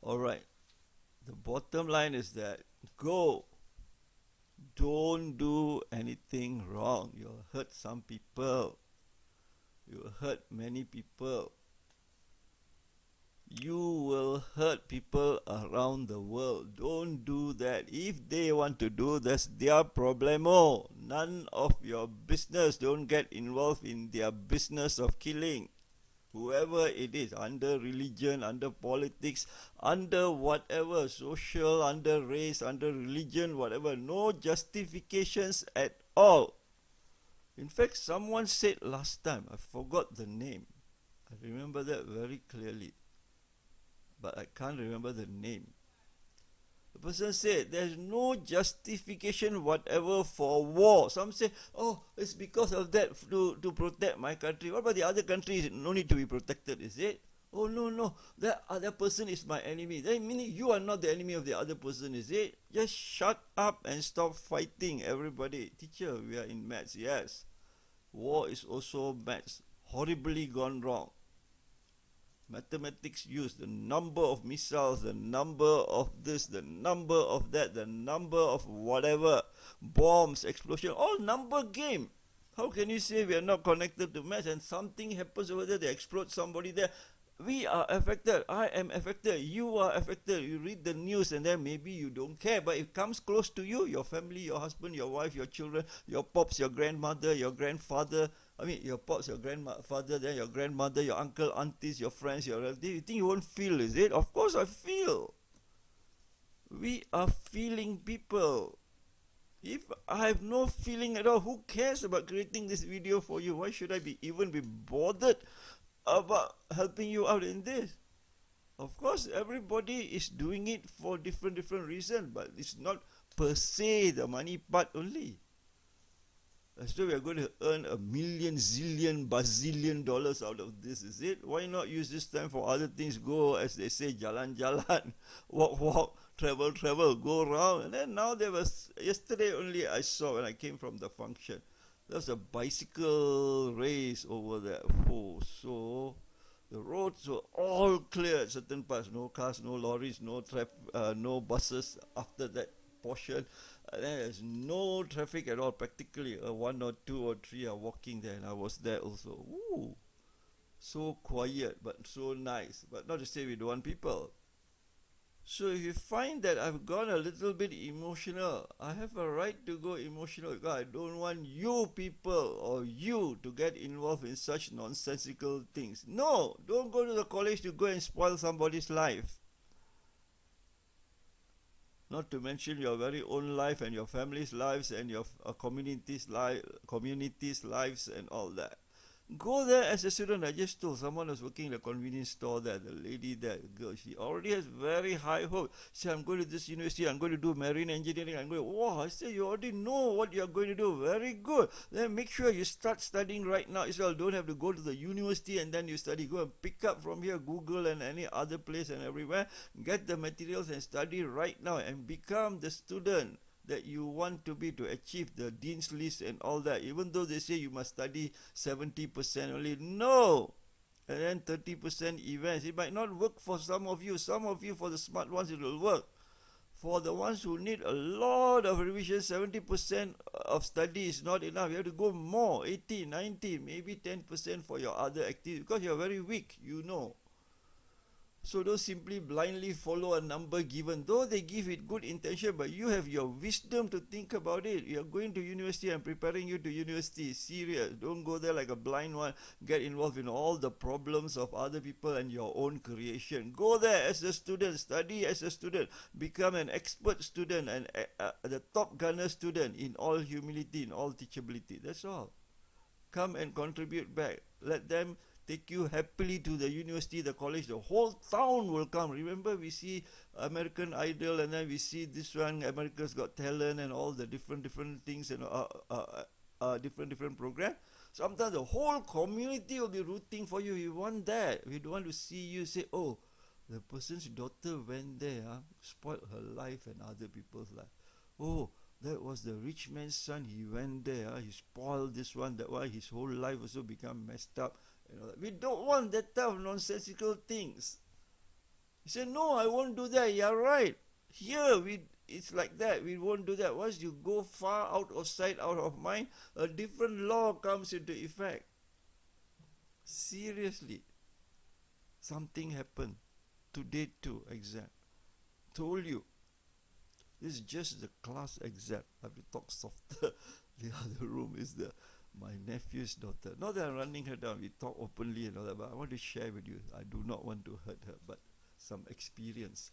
Alright, the bottom line is that go. Don't do anything wrong. You'll hurt some people. You'll hurt many people. You will hurt people around the world. Don't do that. If they want to do, that's their problemo. None of your business. Don't get involved in their business of killing. Whoever it is, under religion, under politics, under whatever, social, under race, under religion, whatever, no justifications at all. In fact, someone said last time, I forgot the name. I remember that very clearly, but I can't remember the name. The person said, there's no justification whatever for war. Some say, oh, it's because of that to protect my country. What about the other countries? No need to be protected, is it? Oh, no, that other person is my enemy. That meaning you are not the enemy of the other person, is it? Just shut up and stop fighting, everybody. Teacher, we are in maths, yes. War is also maths. Horribly gone wrong. Mathematics used, the number of missiles, the number of this, the number of that, the number of whatever, bombs, explosion, all number game. How can you say we are not connected to maths and something happens over there, they explode somebody there? We are affected, I am affected, you are affected. You read the news and then maybe you don't care, but it comes close to you, your family, your husband, your wife, your children, your pops, your grandmother, your grandfather. I mean, your pops, your grandfather, then your grandmother, your uncle, aunties, your friends, your relatives. You think you won't feel, is it? Of course I feel. We are feeling people. If I have no feeling at all, who cares about creating this video for you? Why should I even be bothered about helping you out in this? Of course, everybody is doing it for different reasons, but it's not per se the money part only. So we are going to earn $1 million, zillion, bazillion dollars out of this, is it? Why not use this time for other things? Go, as they say, jalan, walk, travel, go around. And then now there was, yesterday only I saw when I came from the function, There's a bicycle race over there. Oh, so the roads were all clear at certain parts. No cars, no lorries, no buses after that portion. There's no traffic at all. Practically, one or two or three are walking there, and I was there also. Ooh, so quiet, but so nice. But not to say we don't want people. So if you find that I've gone a little bit emotional, I have a right to go emotional because I don't want you people or you to get involved in such nonsensical things. No, don't go to the college to go and spoil somebody's life. Not to mention your very own life and your family's lives and your community's lives and all that. Go there as a student. I just told someone who's working in a convenience store there, the lady there, girl, she already has very high hope. She said, I'm going to this university, I'm going to do marine engineering. I'm going, wow, I said, you already know what you're going to do. Very good. Then make sure you start studying right now. You don't have to go to the university and then you study. Go and pick up from here, Google and any other place and everywhere. Get the materials and study right now and become the student that you want to be to achieve the dean's list and all that. Even though they say you must study 70% only, no. And then 30% events. It might not work for some of you. Some of you, for the smart ones, it will work. For the ones who need a lot of revision, 70% of study is not enough. You have to go more, 80, 90, maybe 10% for your other activities, because you're very weak, you know. So don't simply blindly follow a number given, though they give it good intention, but you have your wisdom to think about it. You're going to university and preparing you to university. Serious. Don't go there like a blind one. Get involved in all the problems of other people and your own creation. Go there as a student. Study as a student. Become an expert student and the top gunner student in all humility, in all teachability. That's all. Come and contribute back. Let them take you happily to the university, the college. The whole town will come. Remember, we see American Idol, and then we see this one, America's Got Talent, and all the different things and different programs. Sometimes the whole community will be rooting for you. We want that. We don't want to see you say, oh, the person's daughter went there, spoiled her life and other people's life. Oh, that was the rich man's son. He went there. He spoiled this one, that one. His whole life also become messed up. We don't want that type of nonsensical things. He said, no, I won't do that. You're right. Here, it's like that. We won't do that. Once you go far out of sight, out of mind, a different law comes into effect. Seriously. Something happened. Today too, exam. Told you. This is just the class exam. I have to talk softer. The other room is my nephew's daughter. Not that I'm running her down. We talk openly and all that, but I want to share with you. I do not want to hurt her, but some experience.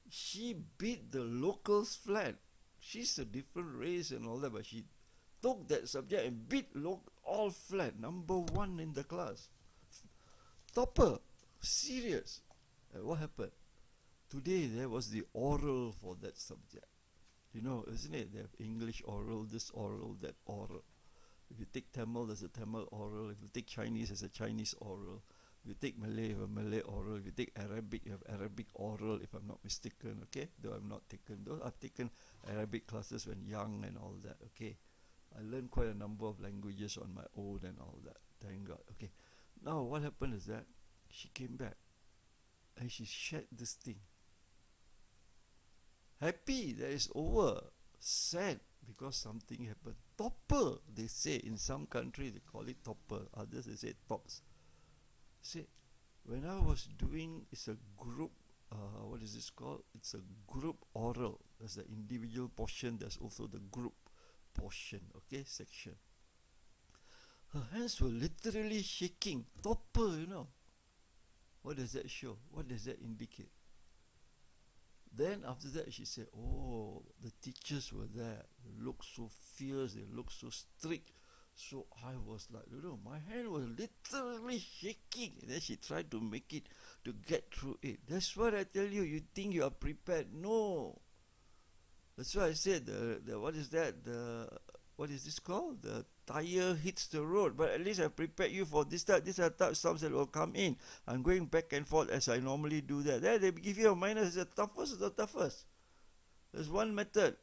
She beat the locals flat. She's a different race and all that, but she took that subject and beat all flat. Number 1 in the class. Topper. Serious. And what happened? Today there was the oral for that subject. You know, isn't it? They have English oral, this oral, that oral. If you take Tamil, there's a Tamil oral. If you take Chinese, there's a Chinese oral. If you take Malay, you have a Malay oral. If you take Arabic, you have Arabic oral, if I'm not mistaken, okay? Though I'm not taken. Though I've taken Arabic classes when young and all that, okay? I learned quite a number of languages on my own and all that, thank God, okay? Now, what happened is that she came back and she shared this thing. Happy that it's over. Sad because something happened. Topper, they say in some countries they call it topper. Others they say tops. Say, when I was doing, it's a group, what is this called? It's a group oral. There's the individual portion. There's also the group portion. Okay, section. Her hands were literally shaking. Topper, you know. What does that show? What does that indicate? Then after that she said, oh, the teachers were there. They looked so fierce, they looked so strict. So I was like, you know, my hand was literally shaking. And then she tried to make it, to get through it. That's what I tell you, you think you are prepared. No. That's why I said, what is that? What is this called? The tire hits the road. But at least I prepared you for this type. These are types that will come in. I'm going back and forth as I normally do that. There they give you a minus. The toughest is the toughest. There's one method.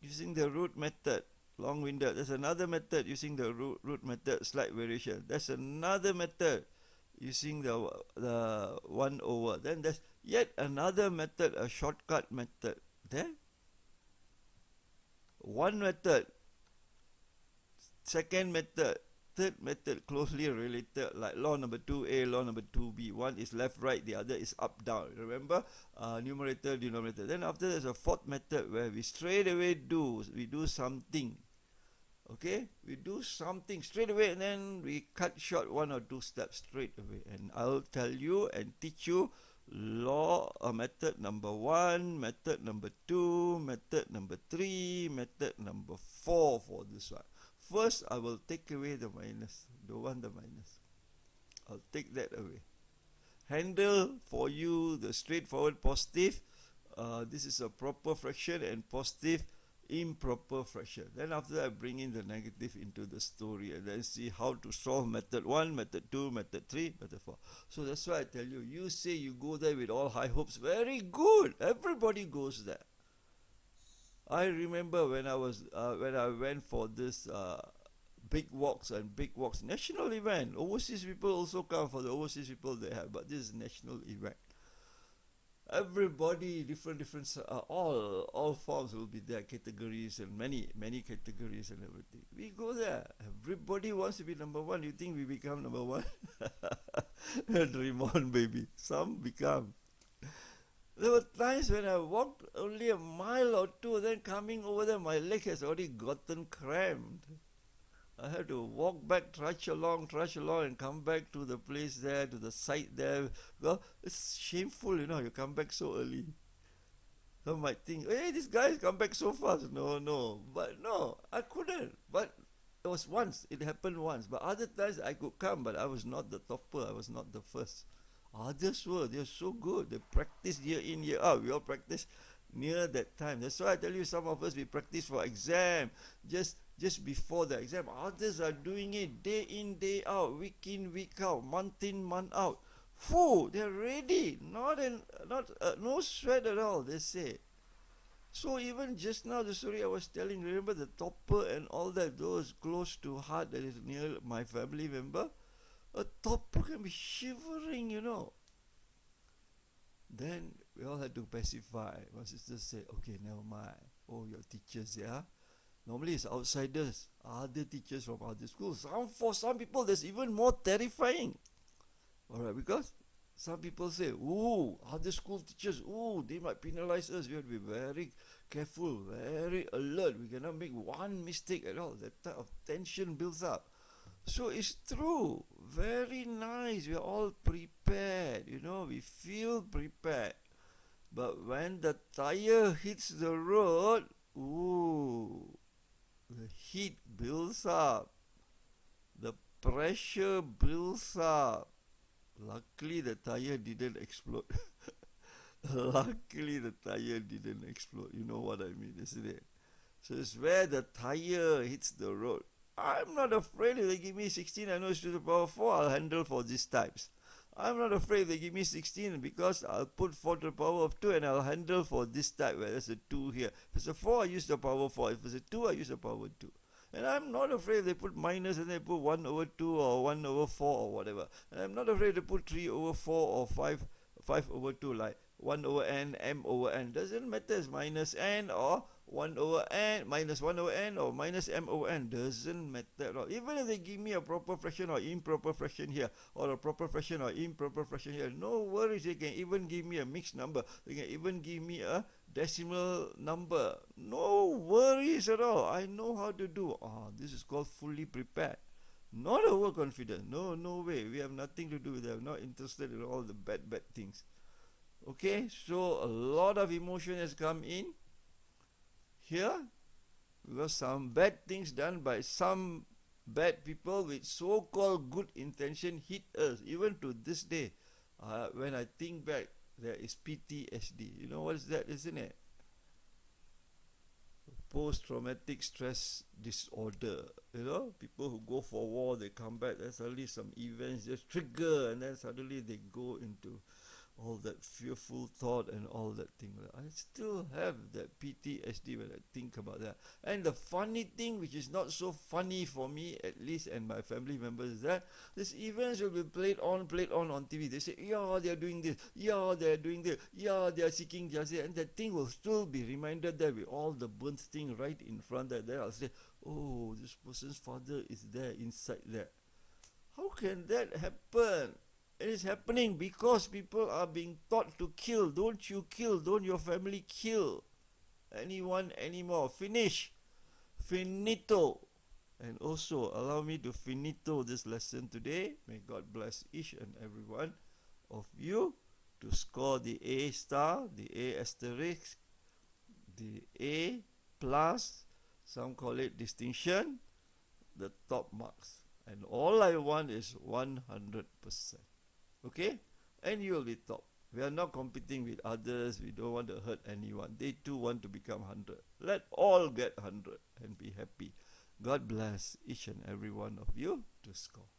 Using the root method. long-winded. There's another method using the root method, slight variation. There's another method using the 1 over. Then there's yet another method, a shortcut method. There, one method, second method, third method closely related, like law number 2a, law number 2b. One is left right, the other is up down. Remember, numerator, denominator. Then after there's a fourth method where we straight away do something. Okay, we do something straight away and then we cut short 1 or 2 steps straight away. And I'll tell you and teach you method number 1, method number 2, method number 3, method number 4 for this one. First, I will take away the minus. Don't want the minus. I'll take that away. Handle for you the straightforward positive. This is a proper fraction and positive improper fraction. Then after that, I bring in the negative into the story and then see how to solve method 1, method 2, method 3, method 4. So that's why I tell you, you say you go there with all high hopes. Very good. Everybody goes there. I remember when I went for this big walks, national event. Overseas people also come for the overseas people they have, but this is national event. Everybody, different, all forms will be there, categories and many categories and everything. We go there. Everybody wants to be number 1. You think we become number 1? Dream on, baby. Some become. There were times when I walked only a mile or 2, then coming over there, my leg has already gotten cramped. I had to walk back, trudge along and come back to the place there, to the site there. Well, it's shameful, you know, you come back so early. Some might think, hey, this guy has come back so fast. No. But no, I couldn't. But it happened once. But other times I could come, but I was not the topper, I was not the first. Others they're so good. They practice year in, year out. We all practice near that time. That's why I tell you, some of us, we practice for exam. Just before the exam. Others are doing it day in, day out, week in, week out, month in, month out. They're ready. No sweat at all, they say. So even just now, the story I was telling, remember the topper and all that, those close to heart that is near my family member? A topper can be shivering, you know. Then we all had to pacify. My sister said, okay, never mind. Oh, your teachers, yeah? Normally it's outsiders, other teachers from other schools. For some people, that's even more terrifying. Alright, because some people say, other school teachers, they might penalize us. We have to be very careful, very alert. We cannot make one mistake at all. That type of tension builds up. So it's true. Very nice. We are all prepared. You know, we feel prepared. But when the tire hits the road, the heat builds up, the pressure builds up. Luckily the tire didn't explode. Luckily the tire didn't explode. You know what I mean, isn't it? So it's where the tire hits the road. I'm not afraid if they give me 16, I know it's to the power 4, I'll handle for these types. I'm not afraid if they give me 16 because I'll put 4 to the power of 2 and I'll handle for this type where there's a 2 here. If it's a 4, I use the power 4. If it's a 2, I use the power 2. And I'm not afraid if they put minus and they put 1 over 2 or 1 over 4 or whatever. And I'm not afraid to put 3 over 4 or 5 over 2, like 1 over n, m over n. Doesn't matter, it's minus n or 1 over n, minus 1 over n or minus m over n. Doesn't matter at all. Even if they give me a proper fraction or improper fraction here, or a proper fraction or improper fraction here, no worries. They can even give me a mixed number. They can even give me a decimal number. No worries at all. I know how to do. This is called fully prepared. Not overconfident. No way. We have nothing to do with that. I'm not interested in all the bad things. Okay, so a lot of emotion has come in here because some bad things done by some bad people with so-called good intention hit us. Even to this day, when I think back, there is PTSD. You know what is that, isn't it? Post-traumatic stress disorder. You know, people who go for war, they come back, then suddenly some events just trigger, and then suddenly they go into all that fearful thought and all that thing. I still have that PTSD when I think about that. And the funny thing, which is not so funny for me at least and my family members, is that these events will be played on TV. They say, yeah, they are doing this, yeah, they are doing this, yeah, they are seeking justice, and that thing will still be reminded there with all the burnt thing right in front of there. I'll say, oh, this person's father is there inside there. How can that happen? It is happening because people are being taught to kill. Don't you kill. Don't your family kill anyone anymore. Finish. Finito. And also, allow me to finito this lesson today. May God bless each and every one of you to score the A star, the A asterisk, the A plus, some call it distinction, the top marks. And all I want is 100%. Okay? And you will be top. We are not competing with others. We don't want to hurt anyone. They too want to become 100. Let all get 100 and be happy. God bless each and every one of you to score.